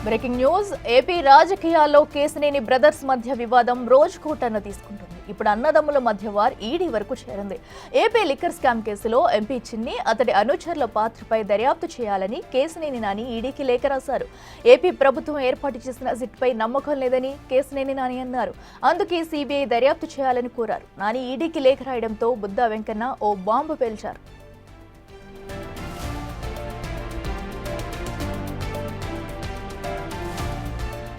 Breaking news. AP రాజకీయాల్లో Kesineni brothers మధ్య వివాదం రోజుకో టర్న్ తీసుకుంటుంది. ఇప్పుడు అన్నదమ్ముల మధ్య వార్ ఈడీ వరకు చేరింది. ఏపీ లిక్కర్ స్కామ్ కేసులో ఎంపీ చిన్ని, అతడి అనుచరుల పాత్రపై దర్యాప్తు చేయాలని కేశినేని నాని ఈడీకి లేఖ రాశారు. ఏపీ ప్రభుత్వం ఏర్పాటు చేసిన సిట్పై నమ్మకం లేదని కేశినేని నాని అన్నారు. అందుకే సీబీఐ దర్యాప్తు చేయాలని కోరారు. నాని ఈడీకి లేఖ రాయడంతో బుద్దా వెంకన్న ఓ బాంబు పేల్చారు.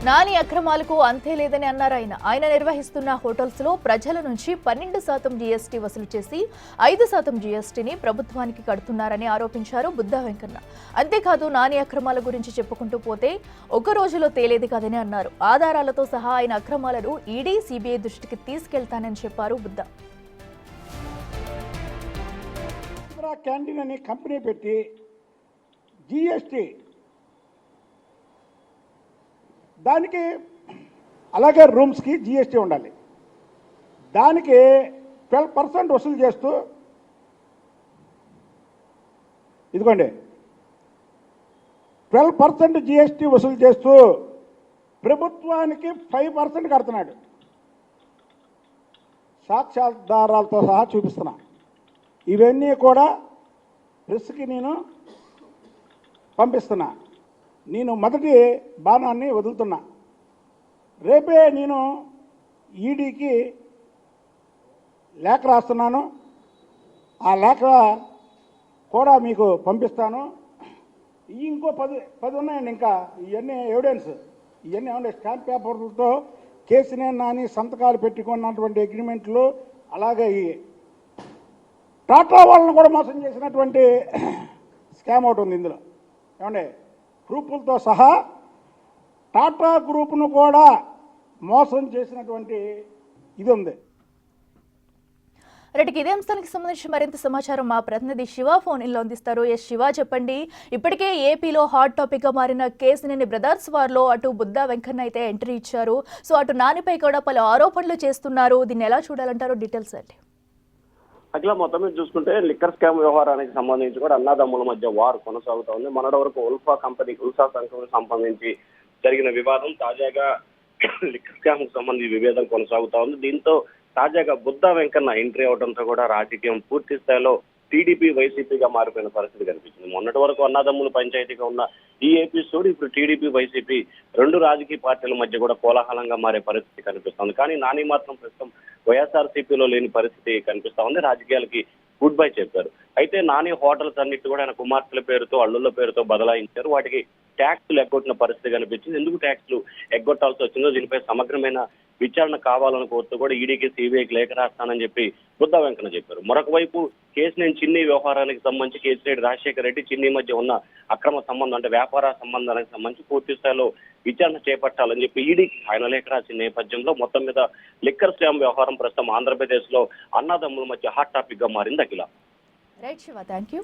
నాని అక్రమాలకు అంతే లేదని అన్నారు ఆయన నిర్వహిస్తున్న హోటల్స్ లో ప్రజల నుంచి 12% జీఎస్టీ వసూలు చేసి 5% జీఎస్టీని ప్రభుత్వానికి కడుతున్నారని ఆరోపించారు బుద్దా వెంకన్న. అంతేకాదు నాని అక్రమాల గురించి చెప్పుకుంటూ పోతే ఒక రోజులో తేలేది కాదని అన్నారు. ఆధారాలతో సహా ఆయన అక్రమాలను ఈడీ, సీబీఐ దృష్టికి తీసుకెళ్తానని చెప్పారు బుద్దా. క్యాంటీన్ అనే కంపెనీ పెట్టి జీఎస్టీ దానికి అలాగే రూమ్స్కి జీఎస్టీ ఉండాలి. దానికి 12% వసూలు చేస్తూ ఇదిగోండి 12% జీఎస్టీ వసూలు చేస్తూ ప్రభుత్వానికి 5% కడుతున్నాడు. సాక్ష్యాధారాలతో సహా చూపిస్తున్నా. ఇవన్నీ కూడా ప్రెస్కి నేను పంపిస్తున్నా. నేను మొదటి బాణాన్ని వదులుతున్నా. రేపే నేను ఈడీకి లేఖ రాస్తున్నాను. ఆ లేఖ కూడా మీకు పంపిస్తాను. ఇంకో 10 ఉన్నాయండి. ఇంకా ఇవన్నీ ఎవిడెన్స్, ఇవన్నీ ఏమంటే స్టాంప్ పేపర్లతో కేశినేని నాని సంతకాలు పెట్టుకున్నటువంటి అగ్రిమెంట్లు, అలాగే ఈ టాటా వాళ్ళని కూడా మోసం చేసినటువంటి స్కామ్ ఒకటి ఉంది ఇందులో. ఏమంటే ప్రూఫ్లతో సహా టాటా గ్రూప్ను కూడా మోసం చేసినటువంటి ఇది ఉంది. రైట్, ఇదే అంశానికి సంబంధించి మరింత సమాచారం మా ప్రతినిధి శివ ఫోన్ ఇన్లో అందిస్తారు. ఎస్ శివ, చెప్పండి. ఇప్పటికే ఏపీలో హాట్ టాపిక్ గా మారిన కేశినేని బ్రదర్స్ వార్లో అటు బుద్దా వెంకన్న అయితే ఎంట్రీ ఇచ్చారు. సో అటు నానిపై కూడా పలు ఆరోపణలు చేస్తున్నారు. దీన్ని ఎలా చూడాలంటారో డీటెయిల్స్ అండి. అట్లా మొత్తం మీద చూసుకుంటే లిక్కర్ స్కామ్ వ్యవహారానికి సంబంధించి కూడా అన్నదమ్ముల మధ్య వారు కొనసాగుతా ఉంది. మొన్నటి వరకు ఉల్ఫా సంస్థకు సంబంధించి జరిగిన వివాదం తాజాగా లిక్కర్ స్కామ్ కు సంబంధించి విభేదం కొనసాగుతా ఉంది. దీంతో తాజాగా బుద్దా వెంకన్న ఎంట్రీ అవడంతో కూడా రాజకీయం పూర్తి స్థాయిలో టీడీపీ వైసీపీగా మారిపోయిన పరిస్థితి కనిపించింది. మొన్నటి వరకు అన్నదమ్ములు పంచాయతీగా ఉన్న ఈ ఏపీ సోడు ఇప్పుడు టీడీపీ, వైసీపీ రెండు రాజకీయ పార్టీల మధ్య కూడా కోలాహలంగా మారే పరిస్థితి కనిపిస్తోంది. కానీ నాని మాత్రం ప్రస్తుతం వైఎస్ఆర్సీపీలో లేని పరిస్థితి కనిపిస్తా ఉంది. రాజకీయాలకి గుడ్ బై చెప్పారు. అయితే నాని హోటల్స్ అన్నిటి కూడా ఆయన కుమార్తెల పేరుతో, అల్లుళ్ళ పేరుతో బదలాయించారు. వాటికి ట్యాక్స్లు ఎగ్గొట్టిన పరిస్థితి కనిపించింది. ఎందుకు ట్యాక్స్లు ఎగ్గొట్టాల్సి వచ్చిందో దీనిపై సమగ్రమైన విచారణ కావాలని కోరుతూ కూడా ఈడీకి, సీబీఐకి లేఖ రాస్తానని చెప్పి బుద్దా వెంకన్న చెప్పారు. మరొక వైపు కేశినేని చిన్ని వ్యవహారానికి సంబంధించి కేశిరెడ్డి రాజశేఖర రెడ్డి, చిన్ని మధ్య ఉన్న అక్రమ సంబంధం అంటే వ్యాపార సంబంధానికి సంబంధించి పూర్తి స్థాయిలో విచారణ చేపట్టాలని చెప్పి ఈడీకి ఆయన లేఖ రాసిన నేపథ్యంలో మొత్తం మీద లిక్కర్ స్కామ్ వ్యవహారం ప్రస్తుతం ఆంధ్రప్రదేశ్ లో అన్నదమ్ముల మధ్య హాట్ టాపిక్ గా మారింది. Akhila. Right Shiva, thank you.